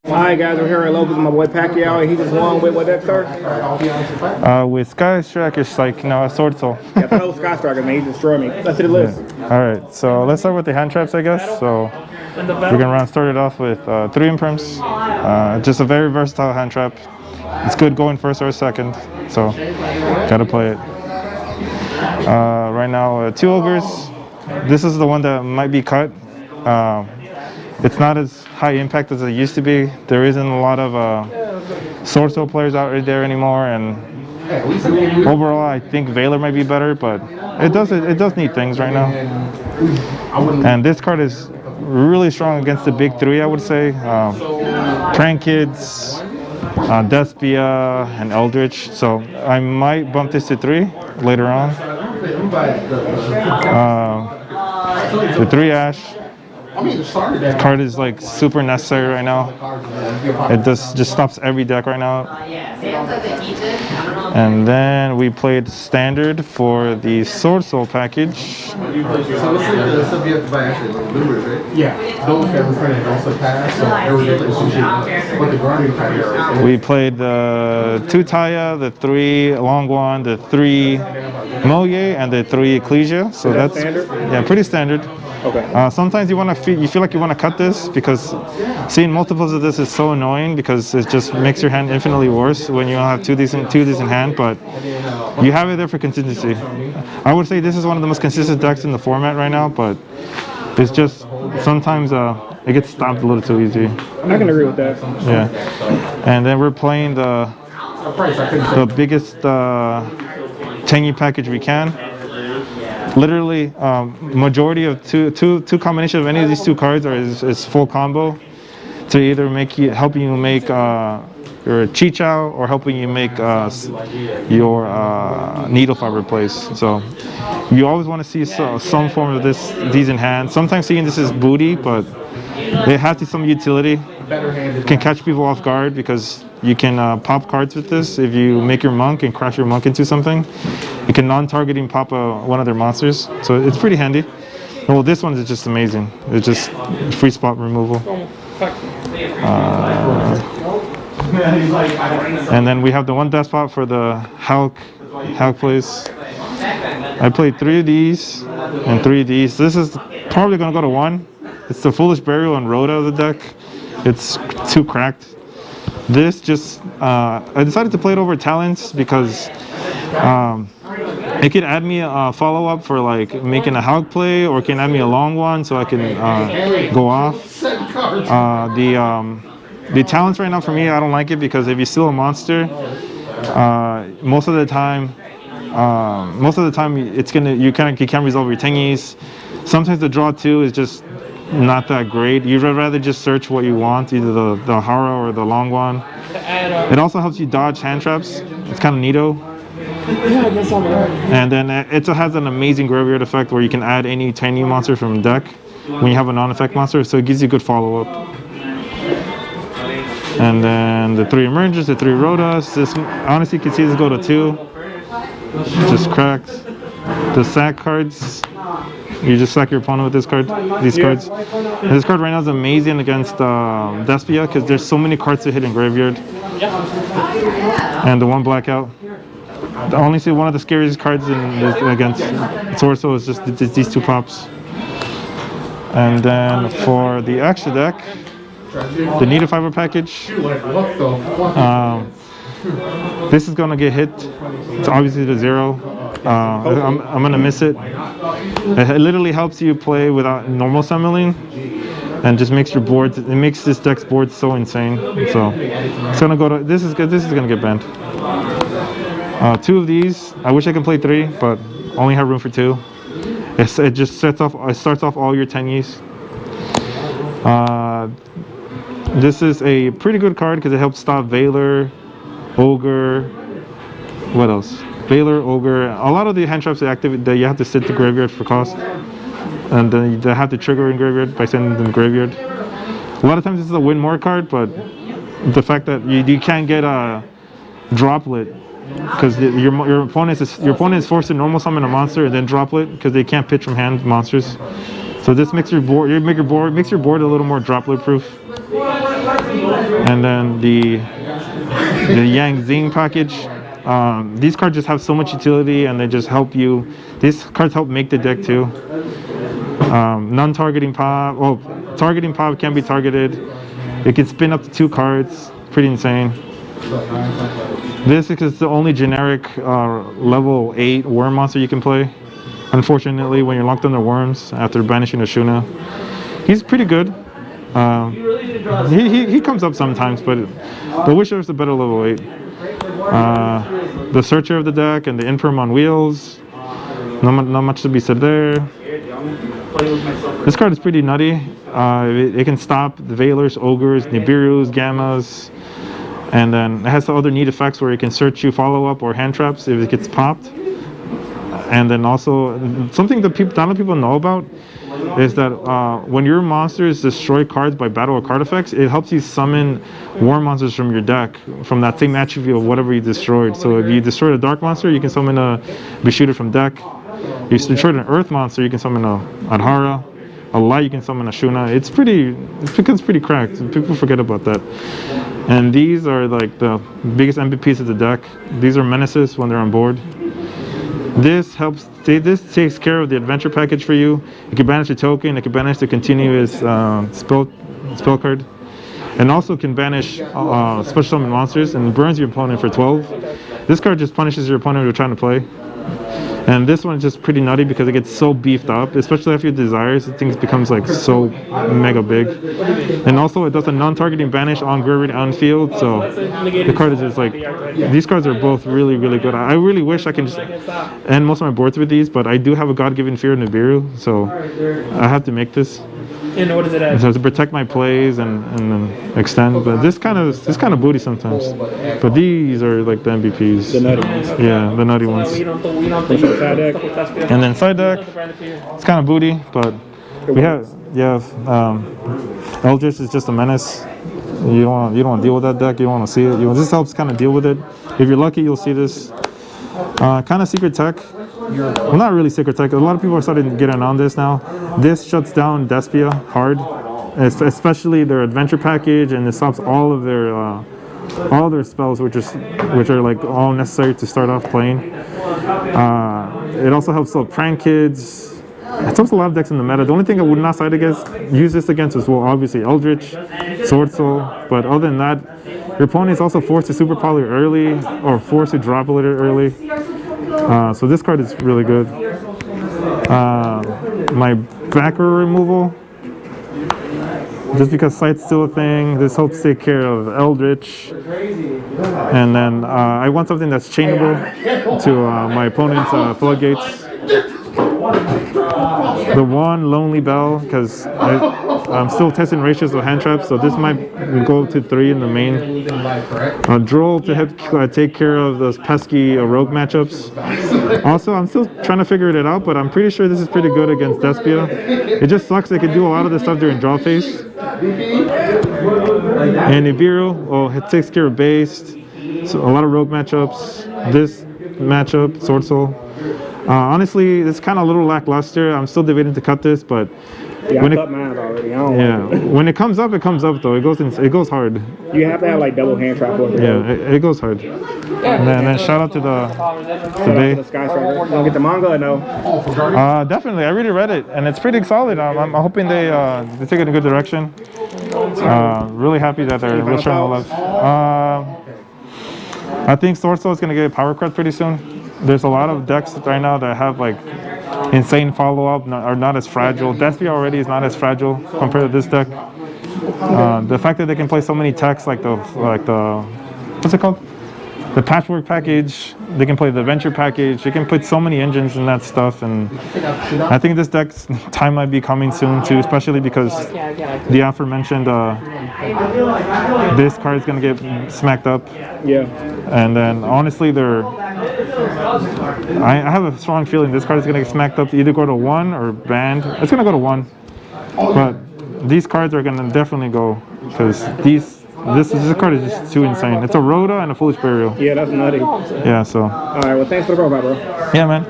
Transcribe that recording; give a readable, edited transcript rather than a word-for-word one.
Alright guys, we're here at Locals with my boy Pacquiao, and he just won with what deck, sir? With Sky Striker, it's like, a Sword Soul. Yeah, that was Sky Striker, man. He destroyed me. Let's hit the list. Alright, so let's start with the hand traps, I guess. So we're gonna start it off with 3 imprims. Just a very versatile hand trap. It's good going first or second, so gotta play it. Right now, 2 ogres. This is the one that might be cut. It's not as high impact as it used to be. There isn't a lot of Swordsoul players out there anymore, and overall I think Valor might be better, but it does neat things right now. And this card is really strong against the big 3, I would say. Prank Kids, Despia, and Eldritch. So I might bump this to 3 later on. The 3 Ash. This card is like super necessary right now. It just stops every deck right now. And then we played standard for the Swordsoul package. We played the 2 Taya, the 3 Longwan, the 3 Moye, and the 3 Ecclesia. So that's standard? Yeah, pretty standard. Okay. Sometimes you feel like you want to cut this because seeing multiples of this is so annoying because it just makes your hand infinitely worse when you have two decent in hand, but you have it there for contingency. I would say this is one of the most consistent decks in the format right now, but it's just sometimes it gets stopped a little too easy. I can agree with that. Yeah. And then we're playing the biggest Tenyi package we can. Literally, majority of two combination of any of these 2 cards is full combo to either help you make your Chichao or helping you make your needle fiber plays. So you always want to see some form of these in hand. Sometimes seeing this is booty, but it has some utility. It can catch people off guard because you can pop cards with this. If you make your monk and crash your monk into something, you can non-targeting pop one of their monsters. So it's pretty handy. Well, this one is just amazing. It's just free spot removal. And then we have the 1 Despot for the Hulk plays. I played 3 of these and 3 of these. This is probably going to go to 1. It's the Foolish Burial and Rhoda of the deck. It's too cracked. This just, I decided to play it over Talents because it can add me a follow-up for like making a Hulk play, or it can add me a long one so I can go off. The Talents right now for me, I don't like it because if you steal a monster, most of the time you can't resolve your Tenyis. Sometimes the draw 2 is just not that great. You'd rather just search what you want, either the Hara or the long one. It also helps you dodge hand traps. It's kind of neato. And then it has an amazing graveyard effect where you can add any tiny monster from the deck when you have a non-effect monster, so it gives you good follow-up. And then the 3 Emergers, the 3 Rhodas. This, honestly, you can see this go to 2. Just cracked. The sack cards. You just sack your opponent with these cards. And this card right now is amazing against Despia because there's so many cards to hit in graveyard. And the 1 Blackout. I only see one of the scariest cards against Swordsoul is just these 2 pops. And then for the extra deck, the Needle Fiber package. This is gonna get hit. It's obviously the 0. I'm gonna miss it. It literally helps you play without normal summoning, and just makes your board. It makes this deck's board so insane. So it's gonna go to. This is good. This is gonna get banned. 2 of these. I wish I could play 3, but only have room for 2. It just starts off all your Tenyis. This is a pretty good card because it helps stop Valor, Ogre. What else? Valor, Ogre. A lot of the hand traps that you have to sit to graveyard for cost, and then they have to trigger in graveyard by sending them to graveyard. A lot of times this is a win more card, but the fact that you can't get a Droplet because your opponent is forced to normal summon a monster and then Droplet because they can't pitch from hand monsters. So this makes your board a little more Droplet proof. And then the Yang Zing package. These cards just have so much utility, and they just help you. These cards help make the deck too. Non-targeting pop. Well, targeting pop can be targeted. It can spin up to 2 cards. Pretty insane. This is the only generic level 8 worm monster you can play. Unfortunately, when you're locked under worms after banishing a Shuna, he's pretty good. He comes up sometimes, but wish there was a better level 8. The Searcher of the deck and the Infirm on wheels. Not much to be said there. This card is pretty nutty. It can stop the Veilers, Ogres, Nibiru's, Gammas, and then it has the other neat effects where it can search you follow-up or hand traps if it gets popped. And then also, something that not a lot of people know about is that when your monsters destroy cards by battle or card effects, it helps you summon war monsters from your deck, from that same attribute of whatever you destroyed. So if you destroyed a dark monster, you can summon a Bishuter from deck. If you destroyed an earth monster, you can summon a Adhara. A light, you can summon a Shuna. It becomes pretty cracked. People forget about that. And these are like the biggest MVPs of the deck. These are menaces when they're on board. This takes care of the adventure package for you. You can banish a token. It can banish the continuous spell card, and also can banish special summon monsters and burns your opponent for 12. This card just punishes your opponent who's trying to play. And this one is just pretty nutty because it gets so beefed up, especially after your desires. Things becomes like so mega big. And also it does a non-targeting banish on grid and field. So the card is just like, these cards are both really, really good. I really wish I can just end most of my boards with these, but I do have a God-given fear of Nibiru, so I have to make this. And what is it at? So to protect my plays and then extend, but this kind of booty sometimes. But these are like the MVPs. The nutty ones. Yeah, the nutty ones. Side deck. And then side deck, it's kind of booty, but we have Eldritch is just a menace. You don't want to deal with that deck. You don't want to see it. This helps kind of deal with it. If you're lucky, you'll see this. Kind of secret tech. Well, not really secret tech. A lot of people are starting to get in on this now. This shuts down Despia hard, especially their adventure package, and it stops all of their spells, which are like all necessary to start off playing. It also helps stop prank kids. It helps a lot of decks in the meta. The only thing I would not use this against is, well, obviously Eldritch, Swordsoul, but other than that, your opponent is also forced to super poly early or forced to drop a little early. So this card is really good. My backer removal, just because sight's still a thing, this helps take care of Eldritch. And then I want something that's chainable to my opponent's floodgates. The one Lonely Bell, because I'm still testing ratios of hand traps, so this might go to 3 in the main. Droll to help take care of those pesky rogue matchups. Also, I'm still trying to figure it out, but I'm pretty sure this is pretty good against Despia. It just sucks they can do a lot of this stuff during draw phase. And Nibiru, well, it takes care of based, so a lot of rogue matchups. This matchup, Swordsoul. Honestly, it's kind of a little lackluster. I'm still debating to cut this, but when I cut mine already. I don't like it. When it comes up though. It goes hard. You have to have like double hand trap work. Yeah, it goes hard. And then shout out to the Bay. The Sky Striker. You don't get the manga or no? Definitely. I really read it, and it's pretty solid. I'm hoping they take it in a good direction. Really happy that they're really showing love. I think Swordsoul is going to get a power card pretty soon. There's a lot of decks right now that have like insane follow-up, are not as fragile. Despia already is not as fragile compared to this deck. The fact that they can play so many techs like the what's it called? The patchwork package. They can play the adventure package. They can put so many engines in that stuff, and I think this deck's time might be coming soon too, especially because the aforementioned this card is gonna get smacked up. Yeah. And then honestly, I have a strong feeling this card is gonna get smacked up to either go to 1 or banned. It's gonna go to 1, but these cards are gonna definitely go because this card is just too insane. It's a Rhoda and a Foolish Burial. Yeah, that's nutty. Yeah, so. All right, well, thanks for the profile, bro. Yeah, man.